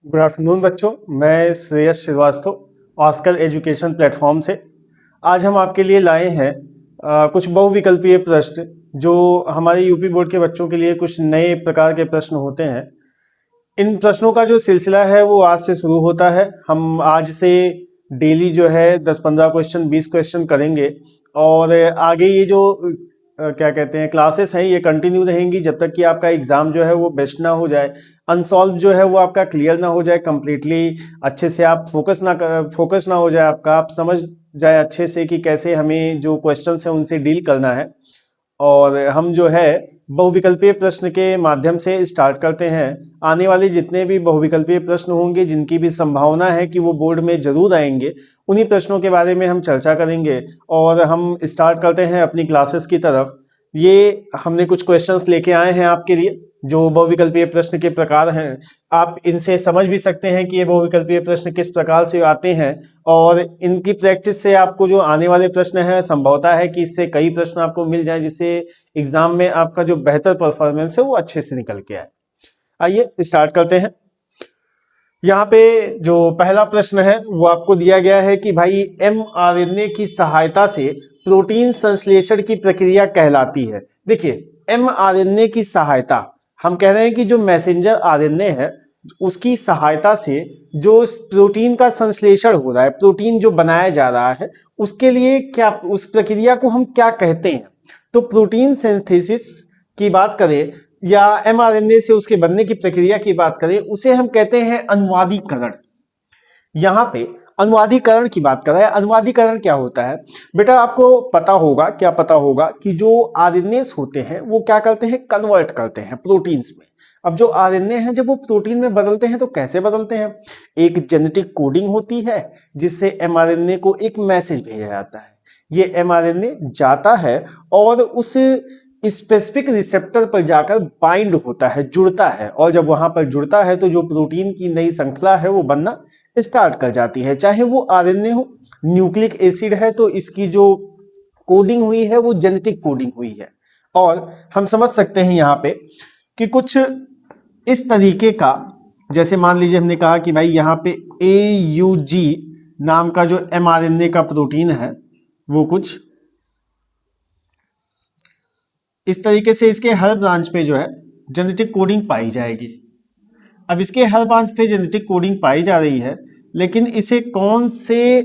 Good afternoon बच्चों, मैं Shreyas Srivastava Oscar education platform से। आज हम आपके लिए लाए हैं कुछ बहुविकल्पीय प्रश्न जो हमारे यूपी बोर्ड के बच्चों के लिए कुछ नए प्रकार के प्रश्न होते हैं। इन प्रश्नों का जो सिलसिला है वो आज से शुरू होता है। हम आज से डेली जो है 10-15 क्वेश्चन 20 क्वेश्चन करेंगे और आगे ये जो क्या कहते हैं क्लासेस हैं ये कंटिन्यू रहेंगी जब तक कि आपका एग्जाम जो है वो बेस्ट ना हो जाए, अनसॉल्व जो है वो आपका क्लियर ना हो जाए कंप्लीटली, अच्छे से आप फोकस ना हो जाए आपका, आप समझ जाए अच्छे से कि कैसे हमें जो क्वेश्चंस हैं उनसे डील करना है। और हम जो है बहुविकल्पीय प्रश्न के माध्यम से स्टार्ट करते हैं। आने वाले जितने भी बहुविकल्पीय प्रश्न होंगे जिनकी भी संभावना है कि वो बोर्ड में जरूर आएंगे, उन्हीं प्रश्नों के बारे में हम चर्चा करेंगे। और हम स्टार्ट करते हैं अपनी क्लासेस की तरफ। ये हमने कुछ क्वेश्चंस लेके आए हैं आपके लिए जो बहुविकल्पीय प्रश्न के प्रकार हैं। आप इनसे समझ भी सकते हैं कि ये बहुविकल्पीय प्रश्न किस प्रकार से आते हैं, और इनकी प्रैक्टिस से आपको जो आने वाले प्रश्न हैं संभवता है कि इससे कई प्रश्न आपको मिल जाएं जिससे एग्जाम में आपका जो बेहतर परफॉर्मेंस है वो अच्छे से निकल के आए। आइए स्टार्ट करते हैं। यहाँ पे जो पहला प्रश्न है वो आपको दिया गया है कि भाई mRNA की सहायता से प्रोटीन संश्लेषण की प्रक्रिया कहलाती है। देखिए mRNA की सहायता, हम कह रहे हैं कि जो मैसेंजर आरएनए है उसकी सहायता से जो प्रोटीन का संश्लेषण हो रहा है, प्रोटीन जो बनाया जा रहा है, उसके लिए क्या, उस प्रक्रिया को हम क्या कहते हैं? तो प्रोटीन सिंथेसिस की बात करें या mRNA से उसके बनने की प्रक्रिया की बात करें, उसे हम कहते हैं अनुवादीकरण। यहाँ पे अनुवादीकरण की बात कर रहा है। अनुवादीकरण क्या होता है बेटा, आपको पता होगा, क्या पता होगा कि जो आरएनएस होते हैं वो क्या करते हैं, कन्वर्ट करते हैं प्रोटीन्स में। अब जो आरएनए हैं जब वो प्रोटीन में बदलते हैं तो कैसे बदलते हैं? एक जेनेटिक कोडिंग होती है जिससे एमआरएनए को एक मैसेज भेजा जाता है। ये एमआरएनए जाता है और उस स्पेसिफिक रिसेप्टर पर जाकर बाइंड होता है, जुड़ता है, और जब वहां पर जुड़ता है तो जो प्रोटीन की नई श्रृंखला है वो बनना स्टार्ट कर जाती है। चाहे वो आरएनए हो, न्यूक्लिक एसिड है तो इसकी जो कोडिंग हुई है वो जेनेटिक कोडिंग हुई है। और हम समझ सकते हैं यहाँ पे कि कुछ इस तरीके का, जैसे मान लीजिए हमने कहा कि भाई यहाँ पे AUG नाम का जो mRNA का प्रोटीन है वो कुछ इस तरीके से इसके हर ब्रांच पे जो है जेनेटिक कोडिंग पाई जाएगी। अब इसके हर ब्रांच पे जेनेटिक कोडिंग पाई जा रही है, लेकिन इसे कौन से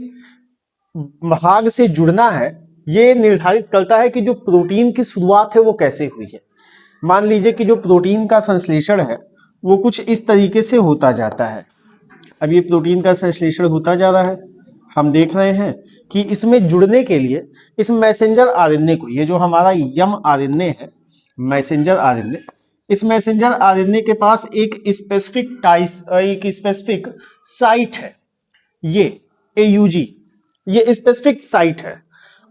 भाग से जुड़ना है ये निर्धारित करता है कि जो प्रोटीन की शुरुआत है वो कैसे हुई है। मान लीजिए कि जो प्रोटीन का संश्लेषण है वो कुछ इस तरीके से होता जाता है। अब ये प्रोटीन का संश्लेषण होता जा रहा है, हम देख रहे हैं कि इसमें जुड़ने के लिए इस मैसेंजर आरएनए को, ये जो हमारा mRNA है मैसेंजर आरएनए, इस मैसेंजर आरएनए के पास एक स्पेसिफिक साइट है, ये AUG, ये स्पेसिफिक साइट है।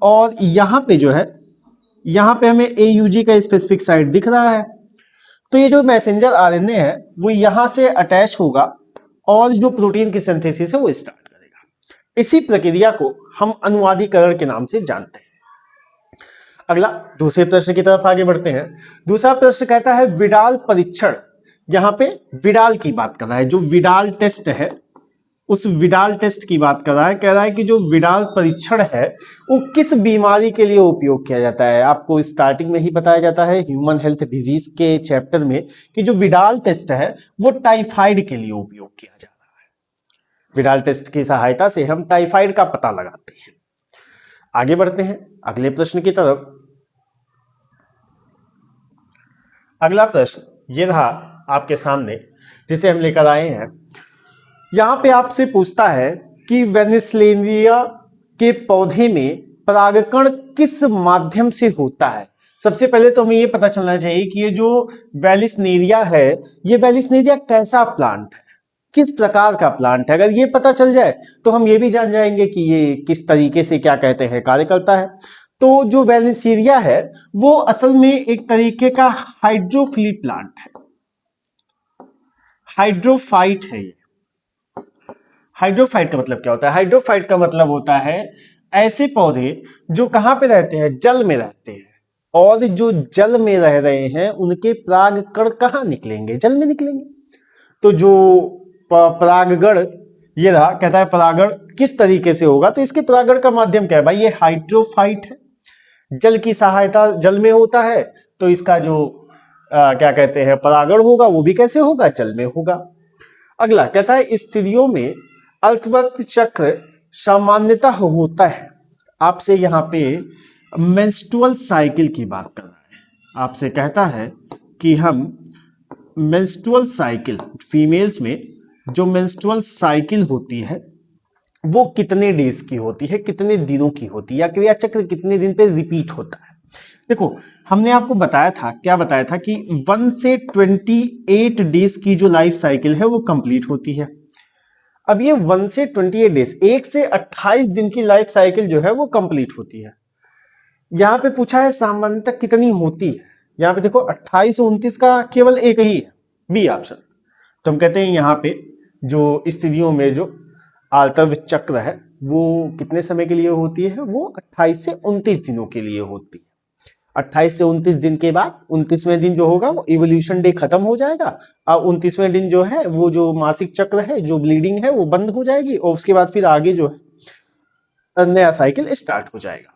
और यहाँ पे जो है, यहाँ पे हमें AUG का स्पेसिफिक साइट दिख रहा है। तो ये जो मैसेंजर आरएनए है वो यहाँ से अटैच होगा और जो प्रोटीन की सिंथेसिस है वो स्टार्ट करेगा। इसी प्रक्रिया को हम अनुवादीकरण के नाम से जानते हैं। अगला दूसरे प्रश्न की तरफ आगे बढ़ते हैं। दूसरा प्रश्न कहता है विडाल परीक्षण। यहाँ पे विडाल की बात कर रहा है, जो विडाल टेस्ट है उस विडाल टेस्ट की बात कर रहा है। कह रहा है कि जो विडाल परीक्षण है वो किस बीमारी के लिए उपयोग किया जाता है। आपको स्टार्टिंग में ही बताया जाता है ह्यूमन हेल्थ डिजीज के चैप्टर में कि जो विडाल टेस्ट है वो टाइफाइड के लिए उपयोग किया जा रहा है। विडाल टेस्ट की सहायता से हम टाइफाइड का पता लगाते हैं। आगे बढ़ते हैं अगले प्रश्न की तरफ। अगला प्रश्न ये रहा आपके सामने जिसे हम लेकर आए हैं। यहां पे आपसे पूछता है कि वेनिस्लेरिया के पौधे में परागकण किस माध्यम से होता है। सबसे पहले तो हमें यह पता चलना चाहिए कि ये जो वेलिस्नेरिया है, ये वेलिस्नेरिया कैसा प्लांट है, किस प्रकार का प्लांट है। अगर ये पता चल जाए तो हम ये भी जान जाएंगे कि ये किस तरीके से क्या कहते हैं कार्य करता है। तो जो वेलिस्नेरिया है वो असल में एक तरीके का हाइड्रोफिली प्लांट है, हाइड्रोफाइट है ये। हाइड्रोफाइट का मतलब क्या होता है? हाइड्रोफाइट का मतलब होता है ऐसे पौधे जो कहां पे रहते हैं, जल में रहते हैं, और जो जल में रह रहे हैं उनके पराग कण कहां निकलेंगे, जल में निकलेंगे। तो जो परागण ये रहा, कहता है परागण किस तरीके से होगा, तो इसके परागण का माध्यम क्या है भाई, ये हाइड्रोफाइट है, जल की सहायता, जल में होता है, तो इसका जो क्या कहते हैं परागण होगा वो भी कैसे होगा, जल में होगा। अगला कहता है स्त्रियों में अल्पवर्त चक्र सामान्यतः होता है। आपसे यहाँ पे मेंस्ट्रुअल साइकिल की बात कर रहा है, आपसे कहता है कि हम मेंस्ट्रुअल साइकिल, फीमेल्स में जो मेंस्ट्रुअल साइकिल होती है वो कितने डेज की होती है, कितने दिनों की होती है, या क्रिया चक्र कितने दिन पे रिपीट होता है। देखो हमने आपको बताया था, क्या बताया था कि 1 से 28 डेज की जो लाइफ साइकिल है वो कंप्लीट होती है। अब ये 1 से 28 डेज, 1 से 28 दिन की लाइफ साइकिल जो है वो कंप्लीट होती है। यहां पे पूछा है सामान्यतः कितनी होती है, यहां पे देखो 28 और 29 का केवल एक ही है, बी ऑप्शन। तो हम कहते हैं यहां पे जो स्त्रियों में जो आवर्त चक्र है वो कितने समय के लिए होती है, वो 28 से 29 दिनों के लिए होती है। 28 से 29 दिन के बाद 29वें दिन जो होगा वो इवोल्यूशन डे खत्म हो जाएगा, और 29वें दिन जो है वो जो मासिक चक्र है, जो ब्लीडिंग है वो बंद हो जाएगी, और उसके बाद फिर आगे जो है नया साइकिल स्टार्ट हो जाएगा।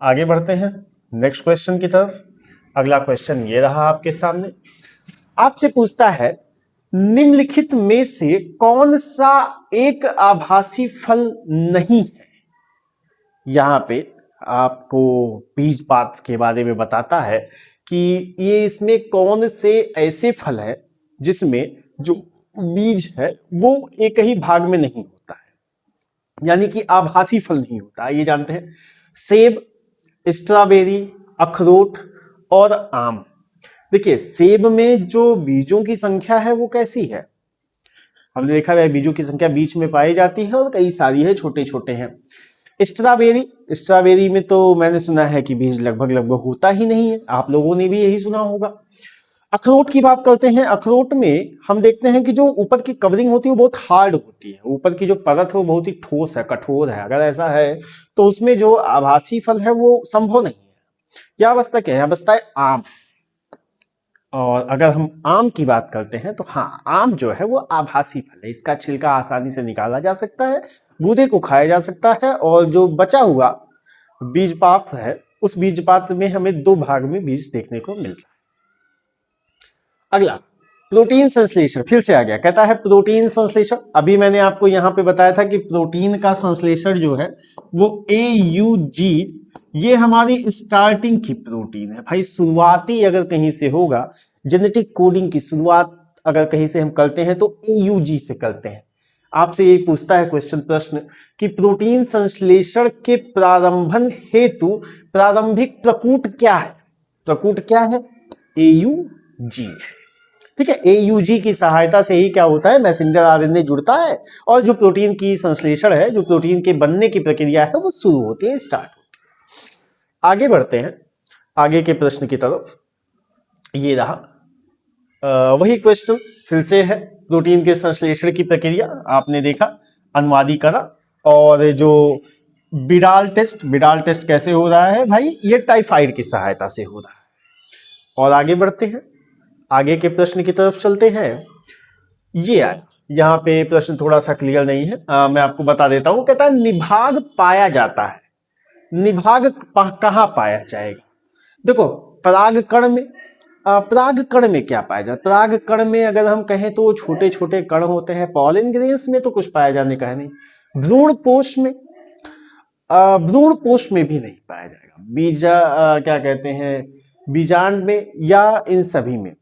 आगे बढ़ते हैं नेक्स्ट क्वेश्चन की तरफ। अगला क्वेश्चन ये रहा आपके सामने, आपसे पूछता है निम्नलिखित में से कौन सा एक आभासी फल नहीं है। यहां पे आपको बीजपात के बारे में बताता है कि ये इसमें कौन से ऐसे फल है जिसमें जो बीज है वो एक ही भाग में नहीं होता है, यानी कि आभासी फल नहीं होता। ये जानते हैं सेब, स्ट्रॉबेरी, अखरोट और आम। देखिए सेब में जो बीजों की संख्या है वो कैसी है, हमने देखा है बीजों की संख्या बीच में पाई जाती है और कई सारी है, छोटे छोटे हैं। स्ट्रॉबेरी में तो मैंने सुना है कि बीज लगभग लगभग होता ही नहीं है, आप लोगों ने भी यही सुना होगा। अखरोट की बात करते हैं, अखरोट में हम देखते हैं कि जो ऊपर की कवरिंग होती है वो बहुत हार्ड होती है, ऊपर की जो परत है वो बहुत ही ठोस है, कठोर है। अगर ऐसा है तो उसमें जो आभासी फल है वो संभव नहीं है। यह बचता क्या है, बचता है आम। और अगर हम आम की बात करते हैं तो हाँ, आम जो है वो आभासी फल है, इसका छिलका आसानी से निकाला जा सकता है, गूदे को खाया जा सकता है, और जो बचा हुआ बीजपात है उस बीजपात में हमें 2 भाग में बीज देखने को मिलता है। अगला प्रोटीन संश्लेषण, फिर से आ गया, कहता है प्रोटीन संश्लेषण। अभी मैंने आपको यहां पे बताया था कि प्रोटीन का संश्लेषण जो है वो AUG, ये हमारी स्टार्टिंग की प्रोटीन है भाई। शुरुआती अगर कहीं से होगा, जेनेटिक कोडिंग की शुरुआत अगर कहीं से हम करते हैं तो AUG से करते हैं। आपसे यही पूछता है क्वेश्चन, प्रश्न कि प्रोटीन संश्लेषण के प्रारंभन हेतु प्रारंभिक प्रकूट क्या है, प्रकूट क्या है, AUG है। ठीक है, AUG की सहायता से ही क्या होता है, मैसेंजर RNA जुड़ता है, और जो प्रोटीन की संश्लेषण है, जो प्रोटीन के बनने की प्रक्रिया है वो शुरू होती है, स्टार्ट होती है। आगे बढ़ते हैं आगे के प्रश्न की तरफ। ये रहा वही क्वेश्चन फिर से है, प्रोटीन के संश्लेषण की प्रक्रिया आपने देखा, अनुवादीकरण, और जो बिडाल टेस्ट कैसे हो रहा है भाई, ये टाइफाइड की सहायता से हो रहा है। और आगे बढ़ते हैं, आगे के प्रश्न की तरफ चलते हैं। ये आया, यहाँ पे प्रश्न थोड़ा सा क्लियर नहीं है, मैं आपको बता देता हूं। कहता है निभाग पाया जाता है, निभाग कहाँ पाया जाएगा। देखो परागकण में, परागकण में क्या पाया जाता है, परागकण में अगर हम कहें तो छोटे छोटे कण होते हैं, पॉलन ग्रेन्स में तो कुछ पाया जाने का है नहीं, भ्रूणपोष में, भ्रूणपोष में भी नहीं पाया जाएगा, बीजा क्या कहते हैं बीजांड में, या इन सभी में।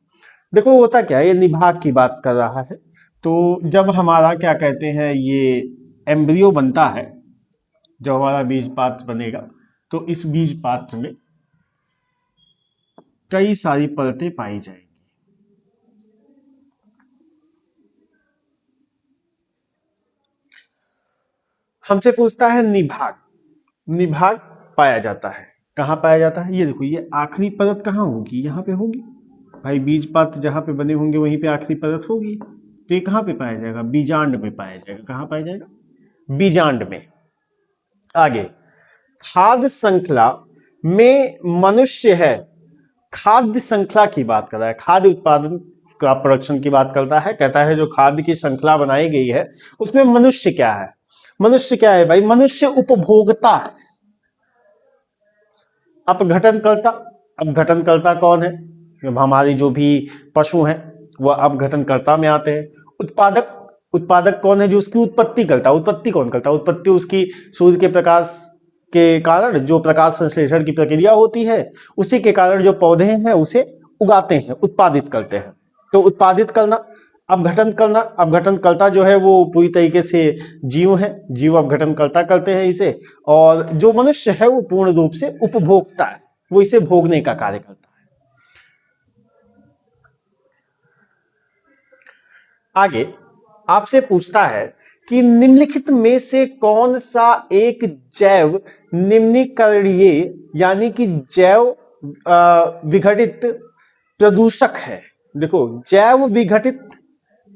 देखो होता क्या है, ये निभाग की बात कर रहा है, तो जब हमारा क्या कहते हैं ये एम्ब्रियो बनता है, जब हमारा बीज पात्र बनेगा तो इस बीज पात्र में कई सारी परतें पाई जाएंगी। हमसे पूछता है निभाग, निभाग पाया जाता है, कहाँ पाया जाता है, ये देखो ये आखिरी परत कहाँ होगी, यहाँ पे होगी भाई, बीज पात्र जहां पे बने होंगे वहीं पे आखिरी परत होगी, तो ये कहाँ पे पाया जाएगा, बीजांड में पाया जाएगा। कहाँ पाया जाएगा, बीजांड में। आगे खाद्य श्रृंखला में मनुष्य है, खाद्य श्रृंखला की बात कर रहा है, खाद्य उत्पादन क्रॉप प्रोडक्शन की बात करता है, कहता है जो खाद्य की श्रृंखला बनाई गई है उसमें मनुष्य क्या है? मनुष्य क्या है भाई? मनुष्य उपभोक्ता है, अपघटनकर्ता। अपघटनकर्ता कौन है? हमारी जो भी पशु हैं वह अपघटनकर्ता में आते हैं। उत्पादक, उत्पादक कौन है? जो उसकी उत्पत्ति करता है। उत्पत्ति कौन करता है? उत्पत्ति उसकी सूर्य के प्रकाश के कारण जो प्रकाश संश्लेषण की प्रक्रिया होती है उसी के कारण जो पौधे हैं उसे उगाते हैं, उत्पादित करते हैं। तो उत्पादित करना, अपघटन करना। अपघटनकर्ता जो है वो पूरी तरीके से जीव है, जीव अपघटनकर्ता करते हैं इसे। और जो मनुष्य है वो पूर्ण रूप से उपभोक्ता है, वो इसे भोगने का कार्य करता है। आगे आपसे पूछता है कि निम्नलिखित में से कौन सा एक जैव निम्नीकरणीय यानी कि जैव विघटित प्रदूषक है? देखो, जैव विघटित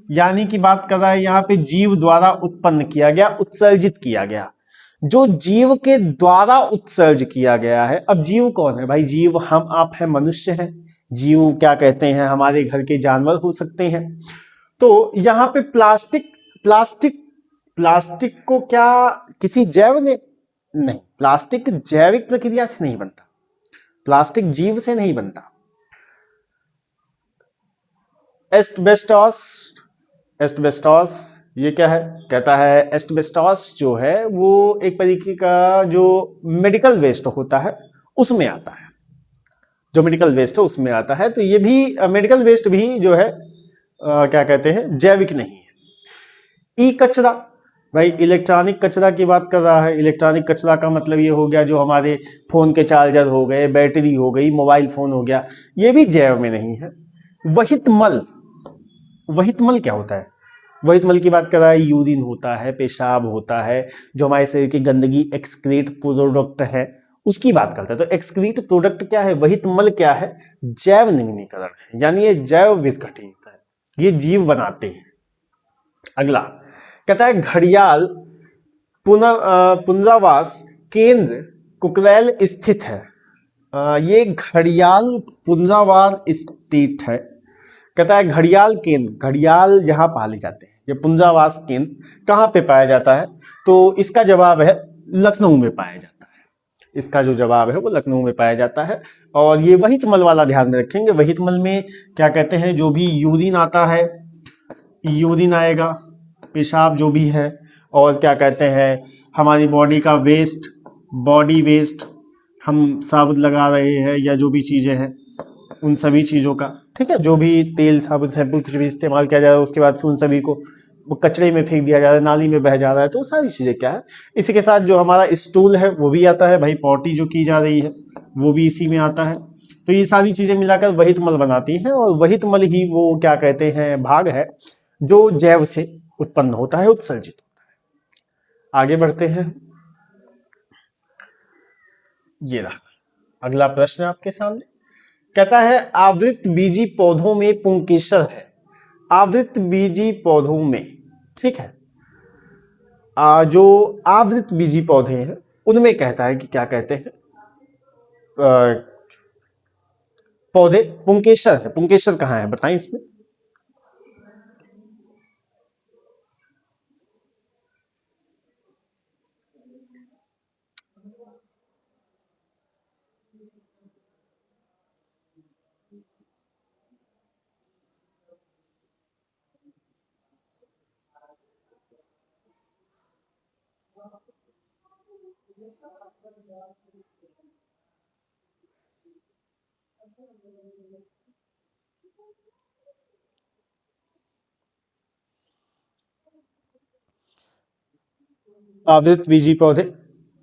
यानी कि बात कर रहा है यहाँ पे जीव द्वारा उत्पन्न किया गया, उत्सर्जित किया गया, जो जीव के द्वारा उत्सर्ज किया गया है। अब जीव कौन है भाई? जीव हम आप हैं, मनुष्य हैं। जीव क्या कहते हैं? हमारे घर के जानवर हो सकते हैं। तो यहाँ पे प्लास्टिक, प्लास्टिक प्लास्टिक को क्या किसी जैव ने? नहीं, प्लास्टिक जैविक प्रक्रिया से नहीं बनता, प्लास्टिक जीव से नहीं बनता। एस्बेस्टॉस, एस्बेस्टॉस ये क्या है? कहता है एस्बेस्टॉस जो है वो एक तरीके का जो मेडिकल वेस्ट होता है उसमें आता है, जो मेडिकल वेस्ट है उसमें आता है। तो ये भी मेडिकल वेस्ट भी जो है क्या कहते हैं, जैविक नहीं है। ई कचरा, भाई इलेक्ट्रॉनिक कचरा की बात कर रहा है। इलेक्ट्रॉनिक कचरा का मतलब ये हो गया जो हमारे फोन के चार्जर हो गए, बैटरी हो गई, मोबाइल फोन हो गया, ये भी जैव में नहीं है। वहित मल, वहित मल क्या होता है? वहित मल की बात कर रहा है, यूरिन होता है, पेशाब होता है, जो हमारे शरीर की गंदगी एक्सक्रीट प्रोडक्ट है उसकी बात करता है। तो एक्सक्रीट प्रोडक्ट क्या है? वहित मल क्या है? जैव निम्नीकरण है, यानी ये जैव विघटित है, ये जीव बनाते हैं। अगला कहता है घड़ियाल पुनरावास केंद्र कुकरैल स्थित है। ये घड़ियाल पुनरावास स्थित है। कहता है घड़ियाल केंद्र, घड़ियाल जहां पाले जाते हैं, ये पुनरावास केंद्र कहाँ पे पाया जाता है? तो इसका जवाब है लखनऊ में पाया जाता है। इसका जो जवाब है वो लखनऊ में पाया जाता है। और ये वहित मल वाला ध्यान में रखेंगे। वहित मल में क्या कहते हैं, जो भी यूरिन आता है, यूरिन आएगा, पेशाब जो भी है, और क्या कहते हैं हमारी बॉडी का वेस्ट, बॉडी वेस्ट हम साबुन लगा रहे हैं या जो भी चीज़ें हैं उन सभी चीज़ों का, ठीक है, जो भी तेल साबुन शैम्पू कुछ भी इस्तेमाल किया जा रहा है उसके बाद उन सभी को वो कचरे में फेंक दिया जा रहा है, नाली में बह जा रहा है, तो सारी चीज़ें क्या है। इसी के साथ जो हमारा स्टूल है वो भी आता है भाई, पॉटी जो की जा रही है वो भी इसी में आता है। तो ये सारी चीज़ें मिलाकर वहित मल बनाती हैं, और वहित मल ही वो क्या कहते हैं भाग है जो जैव से उत्पन्न होता है, उत्सर्जित होता है। आगे बढ़ते हैं, ये रहा अगला प्रश्न आपके सामने। कहता है आवृत बीजी पौधों में पुंकेसर है। आवृत बीजी पौधों में, ठीक है, जो आवृत बीजी पौधे हैं उनमें कहता है कि क्या कहते हैं पौधे पुंकेसर है। पुंकेसर कहाँ है बताएं इसमें? आवृत बीजी पौधे,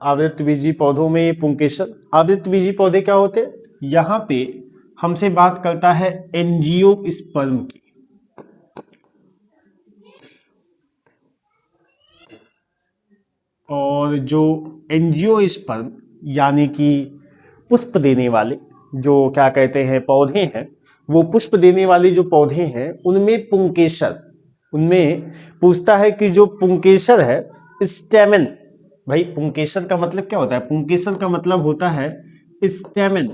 आवृत बीजी पौधों में पुंकेसर। आवृत बीजी पौधे क्या होते हैं? यहां पे हमसे बात करता है एंजियोस्पर्म की। और जो एंजियोस्पर्म यानी कि पुष्प देने वाले जो क्या कहते हैं पौधे हैं, वो पुष्प देने वाले जो पौधे हैं उनमें पुंकेसर, उनमें पूछता है कि जो पुंकेसर है स्टेमेन। भाई पुंकेसर का मतलब क्या होता है? पुंकेसर का मतलब होता है स्टेमेन,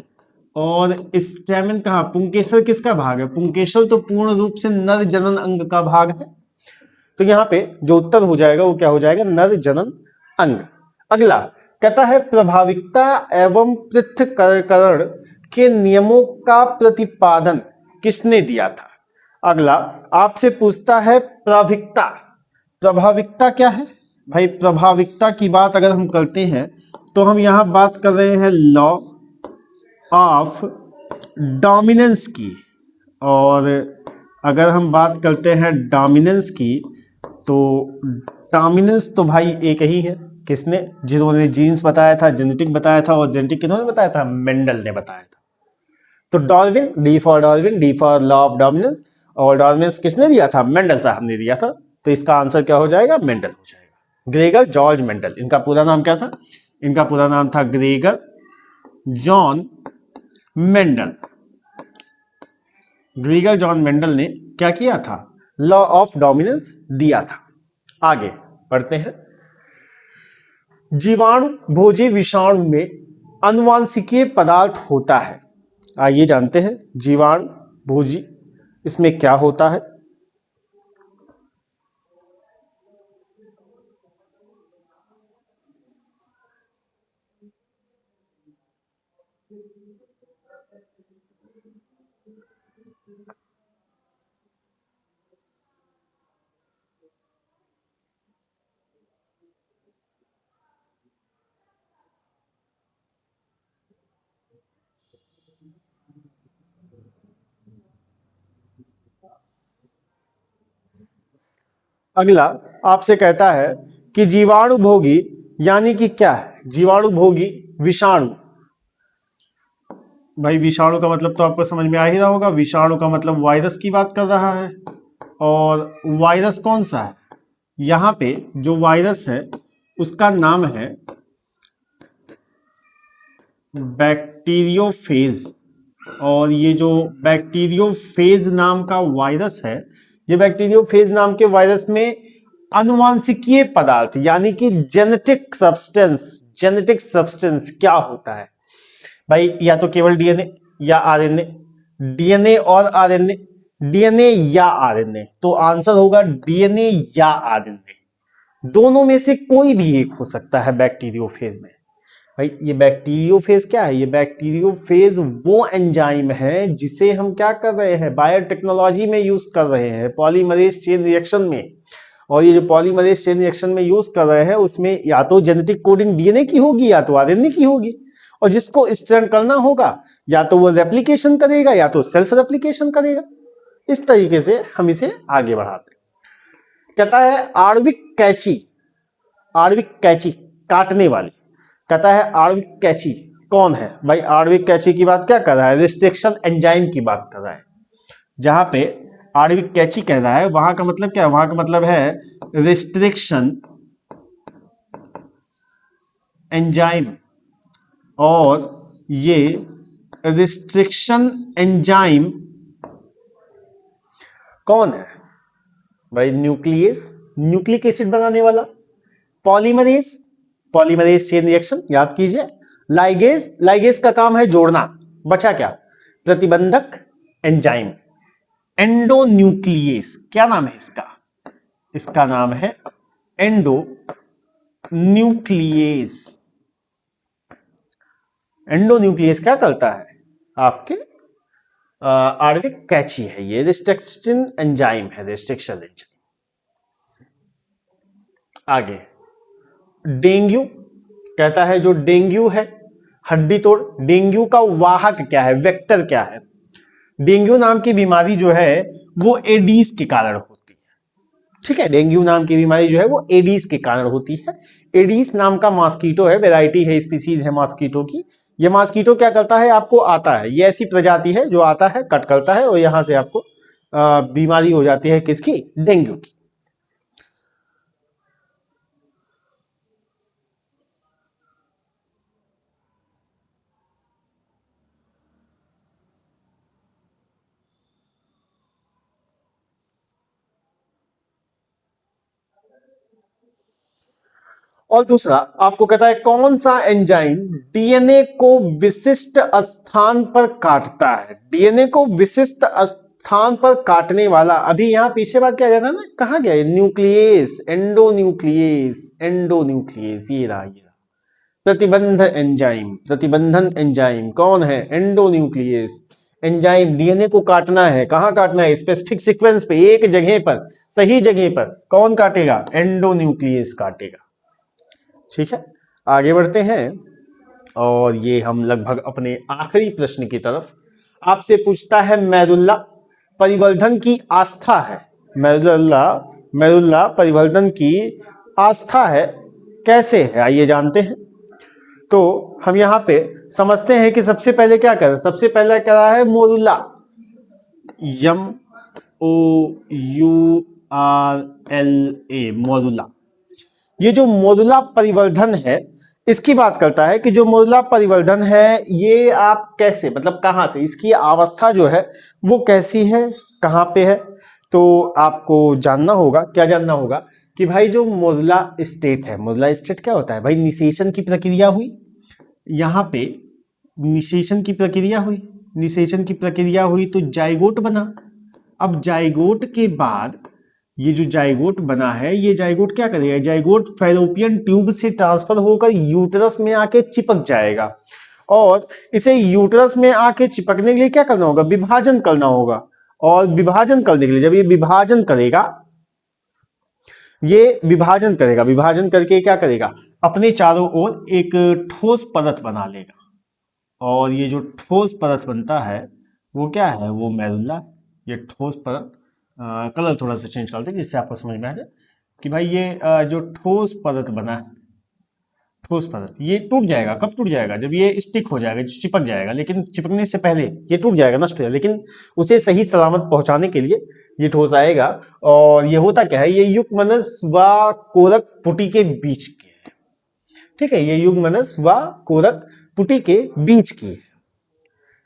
और स्टेमन कहाँ, पुंकेसर किसका भाग है? पुंकेसर तो पूर्ण रूप से नर जनन अंग का भाग है। तो यहां पे जो उत्तर हो जाएगा वो क्या हो जाएगा? नर जनन अंग। अगला कहता है प्रभाविकता एवं पृथक्करण के नियमों का प्रतिपादन किसने दिया था? अगला आपसे पूछता है प्रभाविकता। प्रभाविकता क्या है भाई? प्रभाविकता की बात अगर हम करते हैं तो हम यहां बात कर रहे हैं लॉ ऑफ डोमिनेंस की। और अगर हम बात करते हैं डोमिनेंस की तो डोमिनेंस तो भाई एक ही है। किसने? जिन्होंने जीन्स बताया था, जेनेटिक बताया था। और जेनेटिक किन्होंने बताया था? मेंडल ने बताया था। तो Darwin, D for Darwin, D for law of dominance. और डोमिनेंस किसने दिया था? मेंडल साहब ने दिया था। तो इसका आंसर क्या हो जाएगा? मेंडल हो जाएगा। Gregor George Mendel. इनका पूरा नाम क्या था? इनका पूरा नाम था Gregor John Mendel. Gregor John Mendel ने क्या किया था? लॉ ऑफ डोमिनेंस दिया था। आगे पढ़ते हैं। जीवाणु भोजी विषाणु में अनुवांशिकीय पदार्थ होता है। आइए जानते हैं जीवाणु भोजी इसमें क्या होता है। अगला आपसे कहता है कि जीवाणु भोगी यानी कि क्या है? जीवाणु भोगी विषाणु। भाई विषाणु का मतलब तो आपको समझ में आ ही रहा होगा। विषाणु का मतलब वायरस की बात कर रहा है। और वायरस कौन सा है? यहां पे जो वायरस है उसका नाम है बैक्टीरियोफेज। और ये जो बैक्टीरियोफेज नाम का वायरस है, ये बैक्टीरियोफेज नाम के वायरस में अनुवांशिकीय पदार्थ यानी कि जेनेटिक सब्सटेंस क्या होता है भाई? या तो केवल डीएनए या आरएनए, डीएनए और आरएनए, डीएनए या आरएनए। तो आंसर होगा डीएनए या आरएनए। दोनों में से कोई भी एक हो सकता है बैक्टीरियोफेज में। भाई ये बैक्टीरियोफेज क्या है? ये बैक्टीरियोफेज वो एंजाइम है जिसे हम क्या कर रहे हैं? बायोटेक्नोलॉजी में यूज कर रहे हैं, पॉलीमरेज चेन रिएक्शन में। और ये जो पॉलीमरेज चेन रिएक्शन में यूज कर रहे हैं उसमें या तो जेनेटिक कोडिंग डीएनए की होगी या तो आरएनए की होगी। और जिसको स्ट्रैंड करना होगा या तो वो रेप्लिकेशन करेगा या तो सेल्फ रेप्लिकेशन करेगा। इस तरीके से हम इसे आगे बढ़ाते हैं। कहता है आणविक कैची। आणविक कैची काटने वाली। कहता है आणविक कैची कौन है? भाई आणविक कैची की बात क्या कर रहा है? रिस्ट्रिक्शन एंजाइम की बात कर रहा है। जहां पे आणविक कैची कह रहा है वहां का मतलब क्या है? वहां का मतलब है रिस्ट्रिक्शन एंजाइम। और ये रिस्ट्रिक्शन एंजाइम कौन है भाई? न्यूक्लियस, न्यूक्लिक एसिड बनाने वाला। पॉलीमरेज, पॉलीमरेज चेन रिएक्शन याद कीजिए। लाइगेज, लाइगेज का काम है जोड़ना। बचा क्या? प्रतिबंधक एंजाइम। एंडोन्यूक्लियस क्या नाम है इसका? इसका नाम है एंडोन्यूक्लियस। एंडोन्यूक्लियस क्या करता है? आपके आणविक कैची है, ये रिस्ट्रिक्शन एंजाइम है, रिस्ट्रिक्शन एंजाइम। आगे डेंगू। कहता है जो डेंगू है हड्डी तोड़, डेंगू का वाहक क्या है? वेक्टर क्या है? डेंगू नाम की बीमारी जो है वो एडीज के कारण होती है। ठीक है, डेंगू नाम की बीमारी जो है वो एडीज के कारण होती है। एडीज नाम का मॉस्किटो है, वेराइटी है, स्पीसीज है मॉस्किटो की। ये मॉस्किटो क्या करता है? आपको आता है, ये ऐसी प्रजाति है जो आता है, कट करता है और यहां से आपको बीमारी हो जाती है किसकी? डेंगू की। और दूसरा आपको कहता है कौन सा एंजाइम डीएनए को विशिष्ट स्थान पर काटता है। डीएनए को विशिष्ट स्थान पर काटने वाला, अभी यहां पीछे बात क्या था ना, कहां गया, न्यूक्लियस, एंडोन्यूक्लियस, एंडोन्यूक्लियस, ये रहा प्रतिबंध एंजाइम, प्रतिबंधन एंजाइम कौन है, एंडोन्यूक्लियस एंजाइम। डीएनए को काटना है, कहां काटना है, स्पेसिफिक सीक्वेंस पे, एक जगह पर, सही जगह पर, कौन काटेगा, एंडोन्यूक्लियस काटेगा। ठीक है, आगे बढ़ते हैं और ये हम लगभग अपने आखिरी प्रश्न की तरफ। आपसे पूछता है मेरुल्ला परिवर्धन की आस्था है, मेरुल्ला परिवर्धन की आस्था है, कैसे है आइए जानते हैं। तो हम यहां पे समझते हैं कि सबसे पहले क्या कर, सबसे पहले क्या रहा है, मोरुला, MOURLA, मोरुला। ये जो मोरुला परिवर्धन है इसकी बात करता है कि जो मोरुला परिवर्धन है ये आप कैसे, मतलब कहां से, इसकी अवस्था जो है वो कैसी है, कहां पे है। तो आपको जानना होगा, क्या जानना होगा कि भाई जो मोरुला स्टेट है, मोरुला स्टेट क्या होता है भाई, निषेचन की प्रक्रिया हुई, यहां पे निषेचन की प्रक्रिया हुई, निषेचन की प्रक्रिया हुई तो जाइगोट बना। अब जाइगोट के बाद ये जो जाइगोट बना है, ये जाइगोट क्या करेगा, जाइगोट फैलोपियन ट्यूब से ट्रांसफर होकर यूटेरस में आके चिपक जाएगा और इसे यूटेरस में आके चिपकने के लिए क्या करना होगा, विभाजन करना होगा। और विभाजन करने के लिए जब ये विभाजन करेगा, ये विभाजन करेगा, विभाजन करके क्या करेगा, अपने चारों ओर एक ठोस परत बना लेगा और ये जो ठोस परत बनता है वो क्या है, वो मेरुल्ला। ये ठोस परत, कलर थोड़ा सा चेंज करते हैं जिससे आपको समझ में आ जाए कि भाई ये जो ठोस परत बना है, ठोस परत, ये टूट जाएगा, कब टूट जाएगा, जब ये स्टिक हो जाएगा, चिपक जाएगा, लेकिन चिपकने से पहले ये टूट जाएगा, नष्ट हो जाएगा, लेकिन उसे सही सलामत पहुंचाने के लिए ये ठोस आएगा। और ये होता क्या है, ये युग्मनस व कोरक पुटी के बीच के है। ठीक है, ये युग्मनस व कोरक पुटी के बीच की है।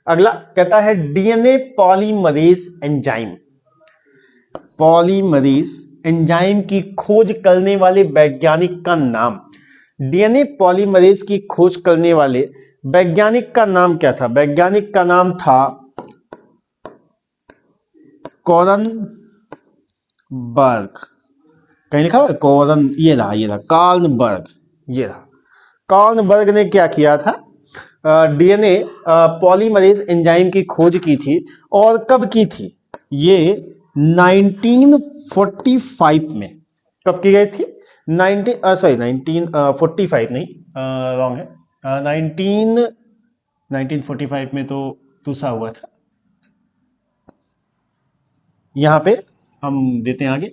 अगला कहता है DNA polymerase enzyme, polymerase enzyme की खोज करने वाले वैज्ञानिक का नाम। डीएनए पॉलीमरेज की खोज करने वाले वैज्ञानिक का नाम क्या था, वैज्ञानिक का नाम था कॉरनबर्ग। कहीं लिखा हुआ है कॉरन, ये रहा कॉर्नबर्ग, ये रहा। कॉर्नबर्ग ने क्या किया था, डीएनए पॉलीमरेज एंजाइम की खोज की थी। और कब की थी, ये 1945 में। कब की गई थी, 1945 नहीं, रॉन्ग है, 1945 में तो दूसरा हुआ था, यहां पे हम देते हैं आगे।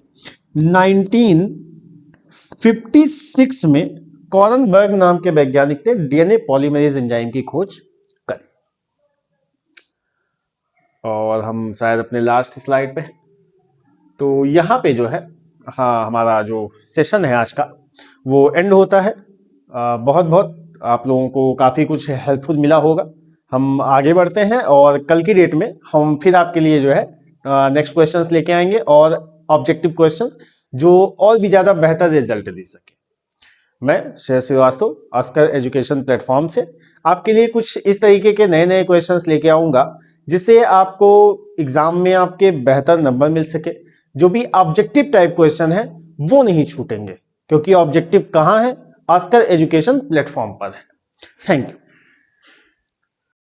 1956 में कॉरनबर्ग नाम के वैज्ञानिक ने डीएनए पॉलीमरेज एंजाइम की खोज करी। और हम शायद अपने लास्ट स्लाइड पे, तो यहाँ पे जो है, हाँ, हमारा जो सेशन है आज का वो एंड होता है। बहुत बहुत आप लोगों को काफ़ी कुछ हेल्पफुल मिला होगा। हम आगे बढ़ते हैं और कल की डेट में हम फिर आपके लिए जो है नेक्स्ट क्वेश्चंस लेके आएंगे और ऑब्जेक्टिव क्वेश्चंस जो और भी ज़्यादा बेहतर रिजल्ट दे सके। मैं Shreyas Srivastava Oscar education platform से आपके लिए कुछ इस तरीके के नए नए क्वेश्चंस लेके आऊँगा जिससे आपको एग्ज़ाम में आपके बेहतर नंबर मिल सके। जो भी ऑब्जेक्टिव टाइप क्वेश्चन है वो नहीं छूटेंगे, क्योंकि ऑब्जेक्टिव कहाँ है, ऑस्कर एजुकेशन प्लेटफॉर्म पर है। Thank you.